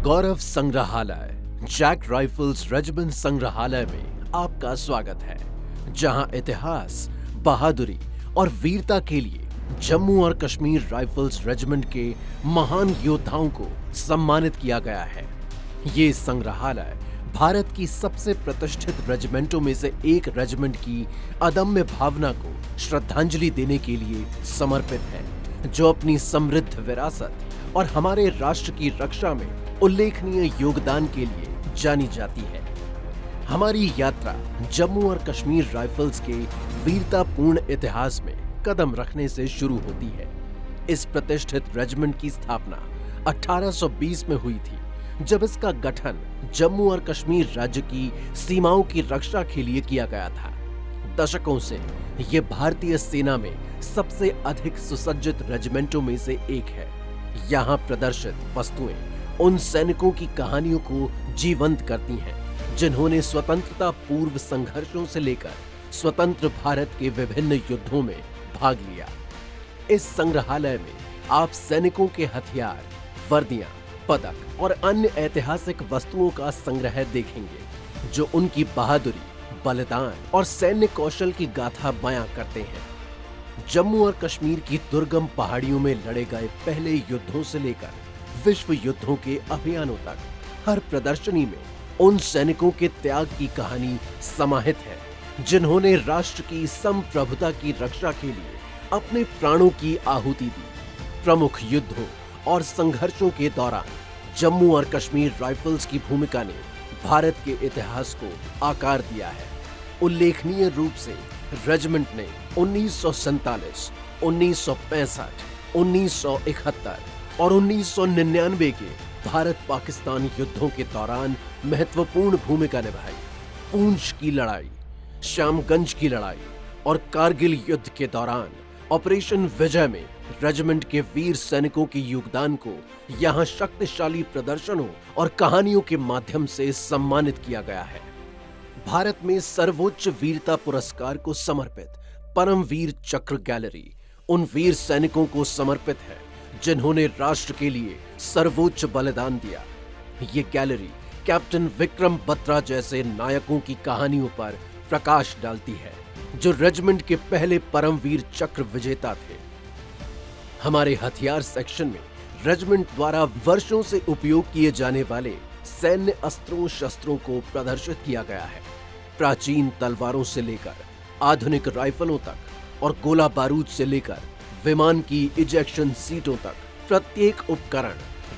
गौरव संग्रहालय Jack rifles regiment संग्रहालय में आपका स्वागत है, जहां इतिहास, बहादुरी और वीरता के लिए जम्मू और कश्मीर राइफल्स रेजिमेंट के महान योद्धाओं को सम्मानित किया गया है। ये संग्रहालय भारत की सबसे प्रतिष्ठित रेजिमेंटों में से एक रेजिमेंट की अदम्य भावना को श्रद्धांजलि देने के लिए समर्पित है, जो अपनी समृद्ध विरासत और हमारे राष्ट्र की रक्षा में उल्लेखनीय योगदान के लिए जानी जाती है। हमारी यात्रा जम्मू और कश्मीर राइफल्स के वीरतापूर्ण इतिहास में कदम रखने से शुरू होती है। इस प्रतिष्ठित रेजिमेंट की स्थापना 1820 में हुई थी, जब इसका गठन जम्मू और कश्मीर राज्य की सीमाओं की रक्षा के लिए किया गया था। दशकों से यह भारतीय सेना में सबसे अधिक सुसज्जित रेजिमेंटों में से एक है। यहाँ प्रदर्शित वस्तुएं उन सैनिकों की कहानियों को जीवंत करती हैं, जिन्होंने स्वतंत्रता पूर्व संघर्षों से लेकर स्वतंत्र भारत के विभिन्न युद्धों में भाग लिया। इस संग्रहालय में आप सैनिकों के हथियार, वर्दियां, पदक और अन्य ऐतिहासिक वस्तुओं का संग्रह देखेंगे, जो उनकी बहादुरी, बलिदान और सैन्य कौशल की गाथा बयां करते हैं। जम्मू और कश्मीर की दुर्गम पहाड़ियों में लड़े गए पहले युद्धों से लेकर विश्व युद्धों के अभियानों तक हर प्रदर्शनी में उन सैनिकों के त्याग की कहानी समाहित है, जिन्होंने राष्ट्र की संप्रभुता की रक्षा के लिए अपने प्राणों की आहुति दी। प्रमुख युद्धों और संघर्षों के दौरान जम्मू और कश्मीर राइफल्स की भूमिका ने भारत के इतिहास को आकार दिया है। उल्लेखनीय रूप से रेजिमेंट ने 1947, 1965, 1971 और 1999 के भारत-पाकिस्तान युद्धों के दौरान महत्वपूर्ण भूमिका निभाई। पूंछ की लड़ाई, श्यामगंज की लड़ाई और कारगिल युद्ध के दौरान ऑपरेशन विजय में रेजिमेंट के वीर सैनिकों के योगदान को यहाँ शक्तिशाली प्रदर्शनों और कहानियों के माध्यम से सम्मानित किया गया है। भारत में सर्वोच्च वीरता पुरस्कार को समर्पित परमवीर चक्र गैलरी उन वीर सैनिकों को समर्पित है, जिन्होंने राष्ट्र के लिए सर्वोच्च बलिदान दिया। ये गैलरी कैप्टन विक्रम बत्रा जैसे नायकों की कहानियों पर प्रकाश डालती है, जो रेजिमेंट के पहले परमवीर चक्र विजेता थे। हमारे हथियार सेक्शन में रेजिमेंट द्वारा वर्षों से उपयोग किए जाने वाले सैन्य अस्त्रों शस्त्रों को प्रदर्शित किया गया है। प्राचीन तलवारों से लेकर आधुनिक राइफलों तक और गोला बारूद से लेकर विमान की इजेक्शन सीटों तक, प्रत्येक उपकरण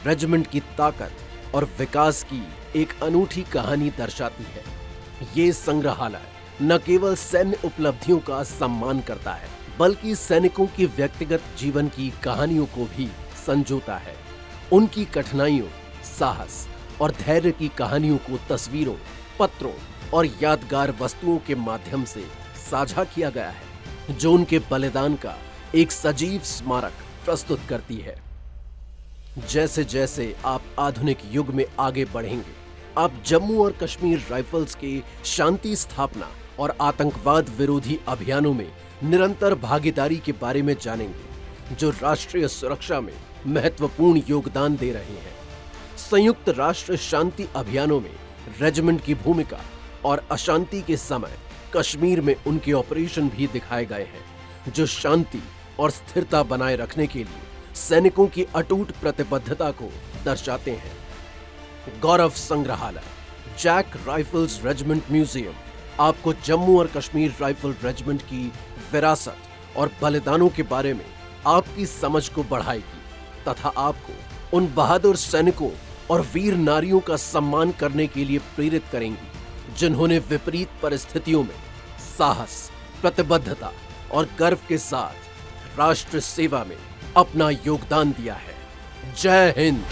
रेजिमेंट की ताकत और विकास की एक अनूठी कहानी दर्शाती है। ये संग्रहालय न केवल सैन्य उपलब्धियों का सम्मान करता है, बल्कि सैनिकों की व्यक्तिगत जीवन की कहानियों को भी संजोता है। उनकी कठिनाइयों, साहस और धैर्य की कहानियों को तस्वीरों, पत्रों और यादगार वस्तुओं के माध्यम से साझा किया गया है, जो उनके बलिदान का एक सजीव स्मारक प्रस्तुत करती है। जैसे जैसे आप आधुनिक युग में आगे बढ़ेंगे, आप जम्मू और कश्मीर राइफल्स के शांति स्थापना और आतंकवाद विरोधी अभियानों में निरंतर भागीदारी के बारे में जानेंगे, जो राष्ट्रीय सुरक्षा में महत्वपूर्ण योगदान दे रहे हैं। संयुक्त राष्ट्र शांति अभियानों में रेजिमेंट की भूमिका और अशांति के समय कश्मीर में उनके ऑपरेशन भी दिखाए गए हैं, जो शांति और स्थिरता बनाए रखने के लिए सैनिकों की अटूट प्रतिबद्धता को दर्शाते हैं। गौरव संग्रहालय जैक राइफल्स रेजिमेंट म्यूजियम आपको जम्मू और कश्मीर राइफल रेजिमेंट की विरासत और बलिदानों के बारे में आपकी समझ को बढ़ाएगी, तथा आपको उन बहादुर सैनिकों और वीर नारियों का सम्मान करने के लिए प्रेरित करेंगी, जिन्होंने विपरीत परिस्थितियों में साहस, प्रतिबद्धता और गर्व के साथ राष्ट्र सेवा में अपना योगदान दिया है। जय हिंद।